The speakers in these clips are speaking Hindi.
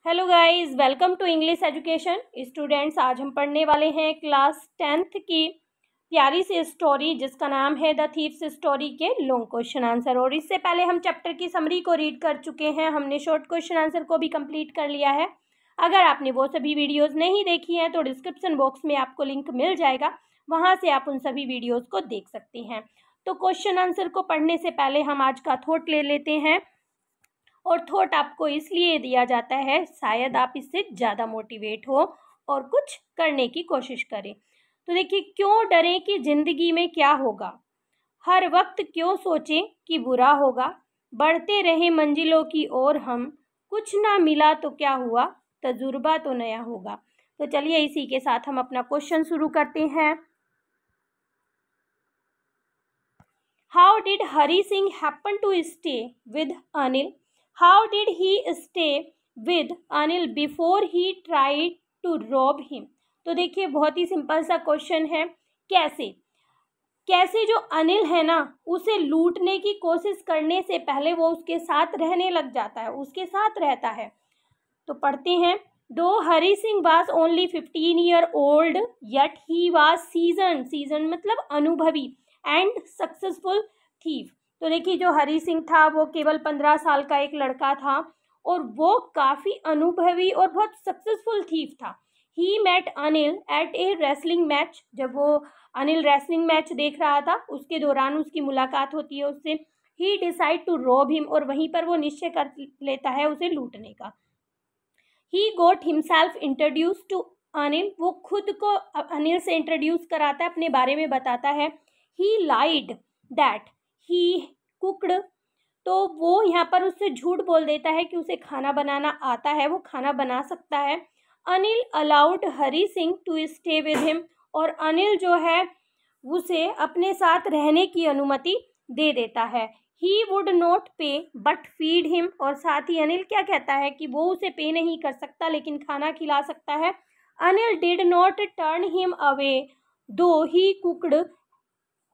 Hello guys, welcome to English education students. आज हम पढ़ने वाले हैं क्लास 10th की प्यारी सी स्टोरी जिसका नाम है द थीव्स स्टोरी के लॉन्ग क्वेश्चन आंसर। और इससे पहले हम चैप्टर की समरी को रीड कर चुके हैं। हमने शॉर्ट क्वेश्चन आंसर को भी कंप्लीट कर लिया है। अगर आपने वो सभी वीडियोज़ नहीं देखी हैं तो डिस्क्रिप्शन बॉक्स में आपको लिंक मिल जाएगा, वहाँ से आप उन सभी वीडियोज़ को देख सकते हैं। तो क्वेश्चन आंसर को पढ़ने से पहले हम आज का थॉट ले लेते हैं। और थॉट आपको इसलिए दिया जाता है शायद आप इससे ज़्यादा मोटिवेट हो और कुछ करने की कोशिश करें। तो देखिए, क्यों डरें कि ज़िंदगी में क्या होगा, हर वक्त क्यों सोचें कि बुरा होगा, बढ़ते रहे मंजिलों की ओर हम, कुछ ना मिला तो क्या हुआ, तजुर्बा तो नया होगा। तो चलिए इसी के साथ हम अपना क्वेश्चन शुरू करते हैं। How did Hari Singh happen to stay with Anil? How did he stay with Anil before he tried to rob him? तो देखिए, बहुत ही सिंपल सा क्वेश्चन है। कैसे जो अनिल है ना, उसे लूटने की कोशिश करने से पहले वो उसके साथ रहने लग जाता है, उसके साथ रहता है। तो पढ़ते हैं। दो Hari Singh was only 15 year old yet he was season मतलब अनुभवी एंड सक्सेसफुल थीव। तो देखिए, जो हरी सिंह था वो केवल 15 साल का एक लड़का था और वो काफ़ी अनुभवी और बहुत सक्सेसफुल थीव था। He met Anil at a wrestling match. जब वो अनिल रेसलिंग मैच देख रहा था उसके दौरान उसकी मुलाकात होती है उससे। ही डिसाइड टू रॉब हिम, और वहीं पर वो निश्चय कर लेता है उसे लूटने का। ही गोट हिमसेल्फ इंट्रोड्यूस टू अनिल। वो खुद को अनिल से इंट्रोड्यूस कराता है, अपने बारे में बताता है। ही लाइड दैट ही कुकड। तो वो यहाँ पर उससे झूठ बोल देता है कि उसे खाना बनाना आता है, वो खाना बना सकता है। Anil allowed Hari Singh to stay with him. और अनिल जो है उसे अपने साथ रहने की अनुमति दे देता है। ही वुड नॉट पे बट फीड हिम। और साथ ही अनिल क्या कहता है कि वो उसे पे नहीं कर सकता लेकिन खाना खिला सकता है। Anil did not turn him away दो ही कुकड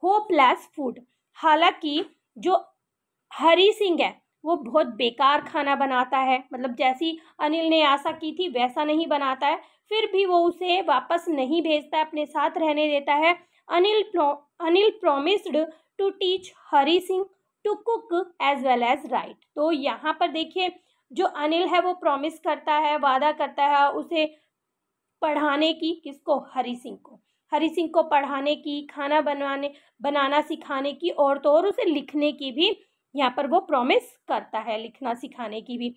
होपलेस फूड। हालांकि जो हरी सिंह है वो बहुत बेकार खाना बनाता है, मतलब जैसी अनिल ने आशा की थी वैसा नहीं बनाता है, फिर भी वो उसे वापस नहीं भेजता है, अपने साथ रहने देता है। Anil promised to teach Hari Singh to cook as well as write. तो यहाँ पर देखिए, जो अनिल है वो प्रॉमिस करता है, वादा करता है उसे पढ़ाने की। किसको? हरी सिंह को। हरी सिंह को पढ़ाने की, खाना बनाना सिखाने की, और तो और उसे लिखने की भी यहाँ पर वो प्रॉमिस करता है, लिखना सिखाने की भी।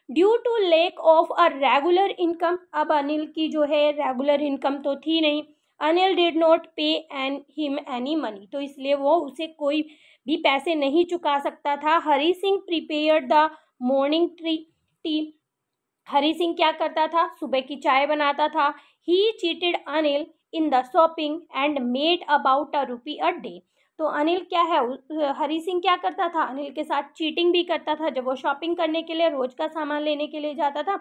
Due to lack of a regular income. अब अनिल की जो है रेगुलर इनकम तो थी नहीं। Anil did not pay him any money. तो इसलिए वो उसे कोई भी पैसे नहीं चुका सकता था। Hari Singh prepared the morning tea. Hari Singh क्या करता था? सुबह की चाय बनाता था। He cheated Anil in the shopping and made about ₹1 a day. तो अनिल क्या है, हरी सिंह क्या करता था? अनिल के साथ चीटिंग भी करता था। जब वो शॉपिंग करने के लिए, रोज का सामान लेने के लिए जाता था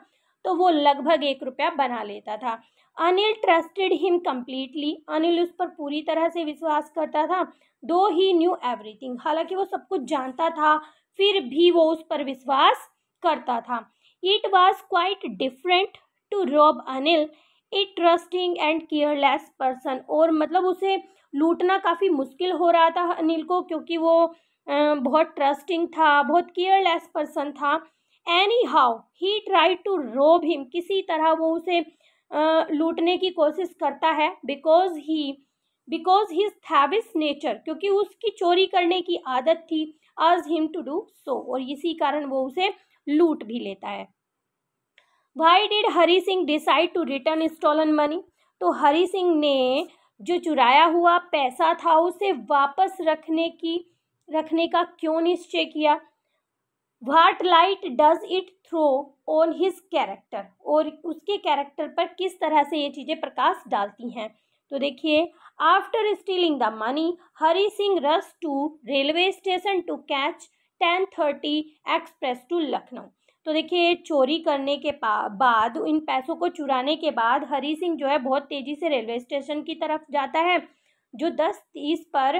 तो वो लगभग ₹1 बना लेता था। Anil trusted him completely. Anil उस पर पूरी तरह से विश्वास करता था। दो ही न्यू एवरीथिंग। हालांकि वो सब कुछ जानता था फिर भी वो उस पर विश्वास करता था। It was quite different to rob Anil, a trusting and careless person। और मतलब उसे लूटना काफ़ी मुश्किल हो रहा था अनिल को, क्योंकि वो बहुत ट्रस्टिंग था, बहुत केयरलेस पर्सन था। Anyhow he try to rob him. किसी तरह वो उसे लूटने की कोशिश करता है। बिकॉज हिज थैविस नेचर, क्योंकि उसकी चोरी करने की आदत थी। आज हिम टू डू सो, और इसी कारण वो उसे लूट भी लेता है। Why did Hari Singh decide to return stolen money? तो हरी सिंह ने जो चुराया हुआ पैसा था उसे वापस रखने का क्यों निश्चय किया? What light does it throw on his character? और उसके कैरेक्टर पर किस तरह से ये चीज़ें प्रकाश डालती हैं? तो देखिए, after stealing the money Hari Singh rush to railway station to catch 10:30 express to Lucknow. तो देखिए, चोरी करने के बाद, इन पैसों को चुराने के बाद हरी सिंह जो है बहुत तेज़ी से रेलवे स्टेशन की तरफ जाता है, जो 10:30 पर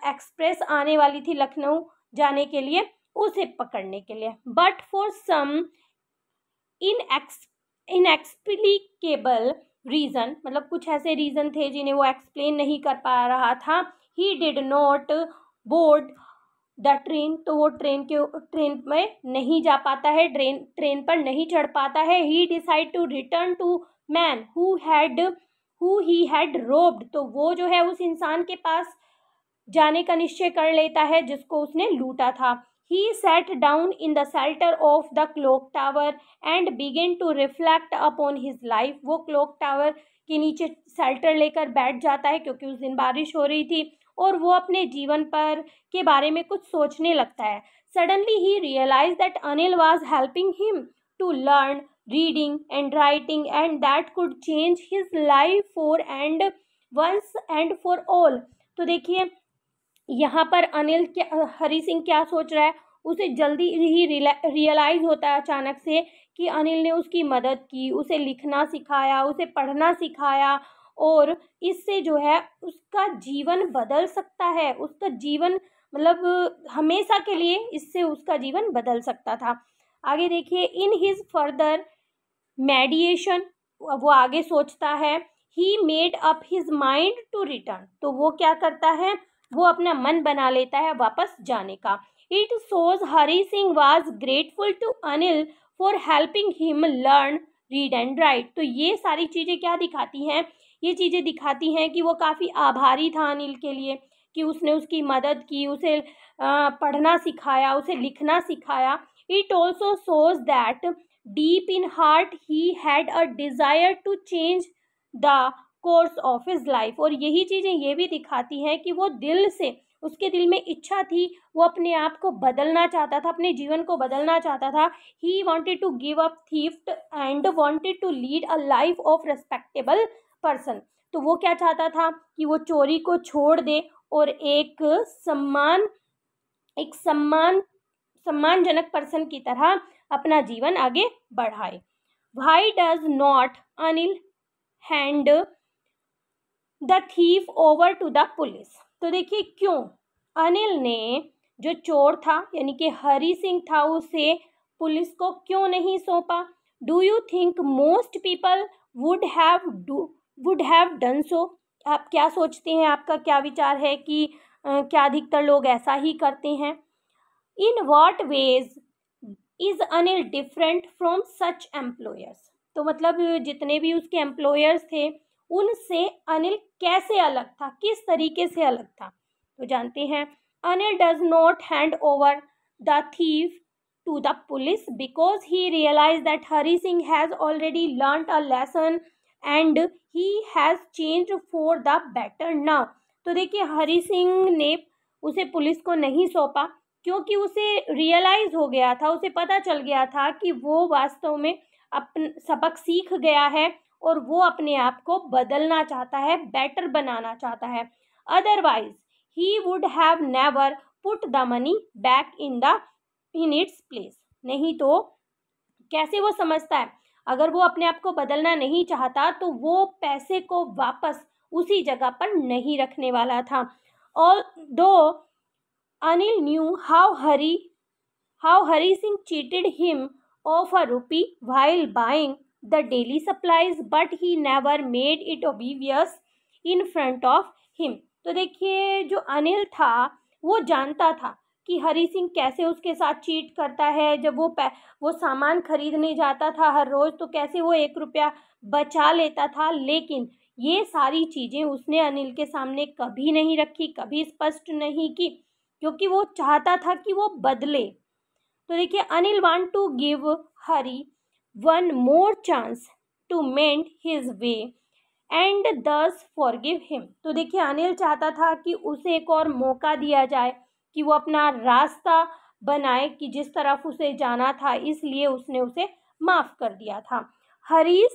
एक्सप्रेस आने वाली थी लखनऊ जाने के लिए, उसे पकड़ने के लिए। But for some inexplicable reason, मतलब कुछ ऐसे रीज़न थे जिन्हें वो एक्सप्लेन नहीं कर पा रहा था। He did not board the train, तो वो ट्रेन में नहीं जा पाता है, ट्रेन पर नहीं चढ़ पाता है। He decide to return to man who he had robbed, तो वो जो है उस इंसान के पास जाने का निश्चय कर लेता है जिसको उसने लूटा था। He sat down in the shelter of the clock tower and began to reflect upon his life. वो क्लॉक टावर के नीचे शेल्टर लेकर बैठ जाता है क्योंकि उस दिन बारिश हो रही थी, और वो अपने जीवन पर के बारे में कुछ सोचने लगता है। Suddenly he realized that Anil was helping him to learn reading and writing, and that could change his life for and once and for all. तो देखिए यहाँ पर हरी सिंह क्या सोच रहा है, उसे जल्दी ही रियलाइज होता है अचानक से कि अनिल ने उसकी मदद की, उसे लिखना सिखाया, उसे पढ़ना सिखाया, और इससे जो है उसका जीवन बदल सकता है, उसका जीवन मतलब हमेशा के लिए इससे उसका जीवन बदल सकता था। आगे देखिए, इन हिज फर्दर मेडिएशन, वो आगे सोचता है, he made up his mind to return, तो वो क्या करता है, वो अपना मन बना लेता है वापस जाने का। It shows Hari Singh was grateful to Anil for helping him learn read and write, तो ये सारी चीज़ें क्या दिखाती हैं, ये चीज़ें दिखाती हैं कि वो काफ़ी आभारी था अनिल के लिए कि उसने उसकी मदद की, उसे पढ़ना सिखाया, उसे लिखना सिखाया। It also shows that deep in heart he had a desire to change the course of his life, और यही चीज़ें ये भी दिखाती हैं कि वो दिल से, उसके दिल में इच्छा थी, वो अपने आप को बदलना चाहता था, अपने जीवन को बदलना चाहता था। He wanted to give up theft and wanted to lead a life of respectable person, तो वो क्या चाहता था कि वो चोरी को छोड़ दे और एक सम्मानजनक पर्सन की तरह अपना जीवन आगे बढ़ाए। Why does not Anil hand the thief over to the police, तो देखिए क्यों अनिल ने जो चोर था यानी कि हरी सिंह था उसे पुलिस को क्यों नहीं सौंपा। Do you think most people would have done so, आप क्या सोचते हैं, आपका क्या विचार है कि क्या अधिकतर लोग ऐसा ही करते हैं। In what ways is Anil different from such employers, तो मतलब जितने भी उसके एम्प्लॉयर्स थे उनसे अनिल कैसे अलग था, किस तरीके से अलग था, तो जानते हैं। Anil does not hand over the thief to the police because he realize that Hari Singh has already learned a lesson and he has changed for the better now, तो देखिए हरी सिंह ने उसे पुलिस को नहीं सौंपा क्योंकि उसे रियलाइज हो गया था, उसे पता चल गया था कि वो वास्तव में अपन सबक सीख गया है और वो अपने आप को बदलना चाहता है, बेटर बनाना चाहता है। Otherwise he would have never put the money back in its place, नहीं तो कैसे वो समझता है अगर वो अपने आप को बदलना नहीं चाहता तो वो पैसे को वापस उसी जगह पर नहीं रखने वाला था। और दो Anil knew how Hari Singh cheated him of a rupee while buying the daily supplies but he never made it obvious in front of him, तो देखिए जो अनिल था वो जानता था कि हरी सिंह कैसे उसके साथ चीट करता है। जब वो सामान खरीदने जाता था हर रोज़ तो कैसे वो 1 रुपया बचा लेता था, लेकिन ये सारी चीज़ें उसने अनिल के सामने कभी नहीं रखी, कभी स्पष्ट नहीं की, क्योंकि वो चाहता था कि वो बदले। तो देखिए Anil want to give Hari one more chance to mend his way and thus forgive him, तो देखिए अनिल चाहता था कि उसे एक और मौका दिया जाए कि वो अपना रास्ता बनाए कि जिस तरफ उसे जाना था, इसलिए उसने उसे माफ़ कर दिया था। Hari's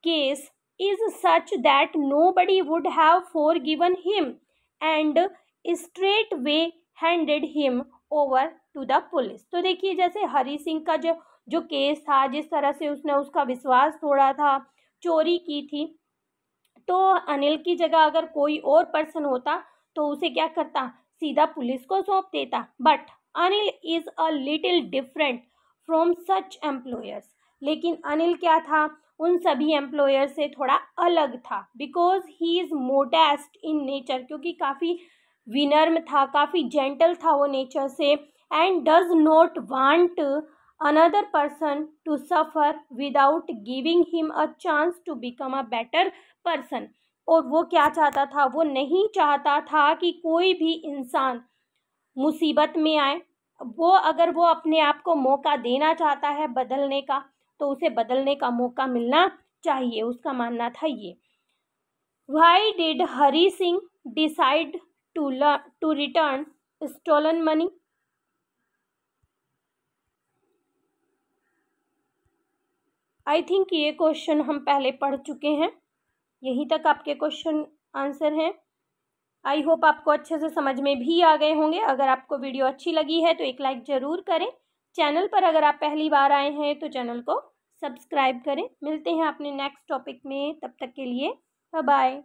case is such that nobody would have forgiven him and straight way handed him over to the police, तो देखिए जैसे हरी सिंह का जो केस था, जिस तरह से उसने उसका विश्वास तोड़ा था, चोरी की थी, तो अनिल की जगह अगर कोई और पर्सन होता तो उसे क्या करता, सीधा पुलिस को सौंप देता। But Anil is a little different from such employers, लेकिन अनिल क्या था, उन सभी एम्प्लॉयर से थोड़ा अलग था, because he is modest in nature, क्योंकि काफ़ी विनम्र था, काफ़ी जेंटल था वो नेचर से, and does not want another person to suffer without giving him a chance to become a better person. और वो क्या चाहता था, वो नहीं चाहता था कि कोई भी इंसान मुसीबत में आए। अगर वो अपने आप को मौका देना चाहता है बदलने का, तो उसे बदलने का मौका मिलना चाहिए, उसका मानना था ये। Why did Hari Singh decide to return stolen money? I think ये क्वेश्चन हम पहले पढ़ चुके हैं। यहीं तक आपके क्वेश्चन आंसर हैं। आई होप आपको अच्छे से समझ में भी आ गए होंगे। अगर आपको वीडियो अच्छी लगी है तो एक लाइक ज़रूर करें। चैनल पर अगर आप पहली बार आए हैं तो चैनल को सब्सक्राइब करें। मिलते हैं अपने नेक्स्ट टॉपिक में, तब तक के लिए बाय बाय।